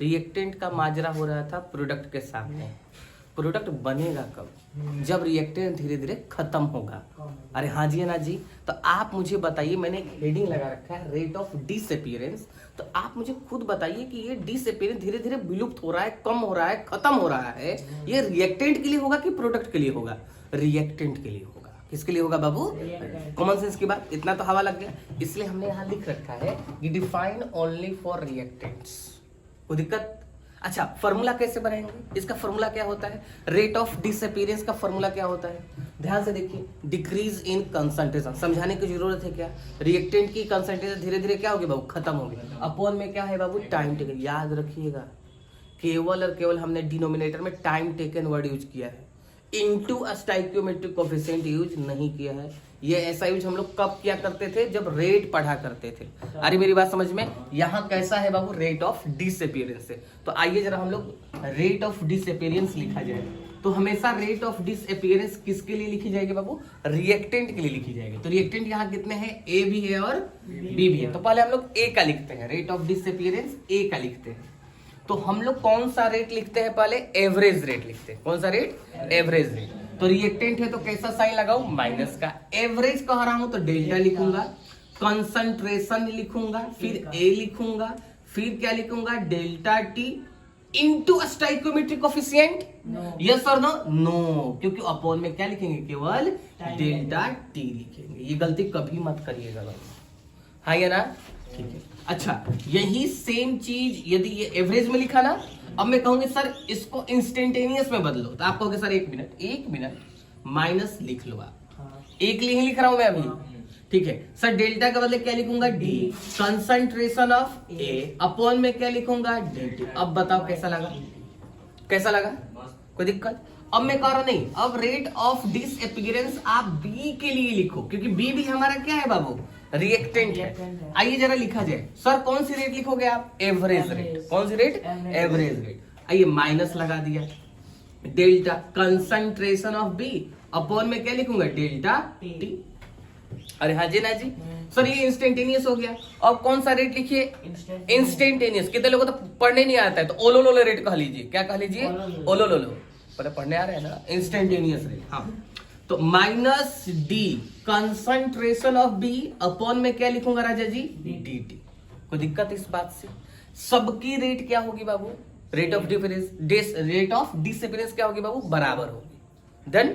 Reactant का माजरा हो रहा था प्रोडक्ट के सामने। प्रोडक्ट बनेगा कब? जब रिएक्टेंट धीरे धीरे खत्म होगा। अरे हाँ जी है ना जी। तो आप मुझे बताइए, मैंने एक हेडिंग लगा रखा है रेट ऑफ डिसअपीयरेंस। तो आप मुझे खुद बताइए कि ये डिसअपीयरेंस धीरे धीरे विलुप्त हो रहा है, कम हो रहा है, खत्म हो रहा है, ये रिएक्टेंट के लिए होगा कि प्रोडक्ट के लिए होगा? रिएक्टेंट के लिए होगा। किसके लिए होगा बाबू? कॉमन सेंस की बात, इतना तो हवा लग गया। इसलिए हमने यहाँ लिख रखा है कि डिफाइन ओनली फॉर रिएक्टेंट्स। कोई दिक्कत? अच्छा, फॉर्मूला कैसे बनाएंगे? इसका फॉर्मूला क्या होता है? रेट ऑफ डिसअपीयरेंस का फॉर्मूला क्या होता है? ध्यान से देखिए, डिक्रीज इन कंसंट्रेशन। समझाने की जरूरत है क्या? रिएक्टेंट की कंसंट्रेशन धीरे धीरे क्या होगी बाबू? खत्म होगी। अपॉन में क्या है बाबू? Time taken. याद रखिएगा, केवल और केवल हमने डिनोमिनेटर में टाइम टेकन वर्ड यूज किया है, into a stoichiometric coefficient use नहीं किया है। ये ऐसा यूज हम लोग कब किया करते थे? जब रेट पढ़ा करते थे। अरे मेरी बात समझ में? यहाँ कैसा है बाबू? रेट ऑफ डिसअपीयरेंस से। तो आइए जरा हम लोग रेट ऑफ डिसअपीयरेंस लिखा जाए। तो हमेशा रेट ऑफ डिसअपीयरेंस किसके लिए लिखी जाएगी बाबू? रिएक्टेंट के लिए लिखी जाएगी। तो रिएक्टेंट यहाँ कितने हैं? ए भी है और बी भी है। तो पहले हम लोग ए का लिखते हैं, रेट ऑफ डिसअपीयरेंस ए का लिखते हैं। तो हम लोग कौन सा रेट लिखते हैं? पहले एवरेज रेट लिखते हैं। कौन सा रेट? Average rate. तो रिएक्टेंट है तो कैसा साइन लगाऊं? माइनस का। एवरेज कह रहा हूं तो डेल्टा लिखूंगा, कंसंट्रेशन लिखूंगा, फिर ए लिखूंगा, फिर क्या लिखूंगा? Delta T into stoichiometric coefficient. Yes और नो? नो, क्योंकि अपॉन में क्या लिखेंगे? केवल डेल्टा टी लिखेंगे। ये गलती कभी मत करिएगा भाई, हाँ या ना? ठीक है। अच्छा, यही सेम चीज यदि ये एवरेज में लिखा ना, अब मैं कहूंगी सर इसको इंस्टेंटेनियस में बदलो, तो आप कहोगे सर एक मिनट माइनस लिख लो आप। एक लिए ही लिख रहा हूं मैं अभी, ठीक है सर। डेल्टा के बदले क्या लिखूंगा? D. Concentration of A upon में क्या लिखूंगा? डी। अब बताओ कैसा लगा? कैसा लगा? कोई दिक्कत? अब मैं कह रहा नहीं, अब रेट ऑफ डिसअपीयरेंस आप बी के लिए लिखो, क्योंकि बी भी हमारा क्या है बाबू? रिएक्टेंट है। आइए जरा लिखा जाए। सर कौन सी रेट लिखोगे आप? Average rate. कौन सी रेट? Average rate. आइए माइनस लगा दिया, delta concentration of b upon में क्या लिखूंगा? Delta t. अरे हाँ जी ना जी। सर ये इंस्टेंटेनियस हो गया। अब कौन सा रेट लिखिए? इंस्टेंटेनियस। कितने लोगों को तो पढ़ने नहीं आता है, तो ओलो लोलो रेट कह लीजिए। क्या कह लीजिए? ओलो लोलो। पढ़ने आ रहा है ना? Instantaneous rate. हाँ, तो minus d concentration of b upon में क्या लिखूंगा राजा जी? D T. कोई दिक्कत इस बात से? सबकी रेट क्या होगी बाबू? रेट ऑफ डिसअपीयरेंस क्या होगी बाबू? बराबर होगी। देन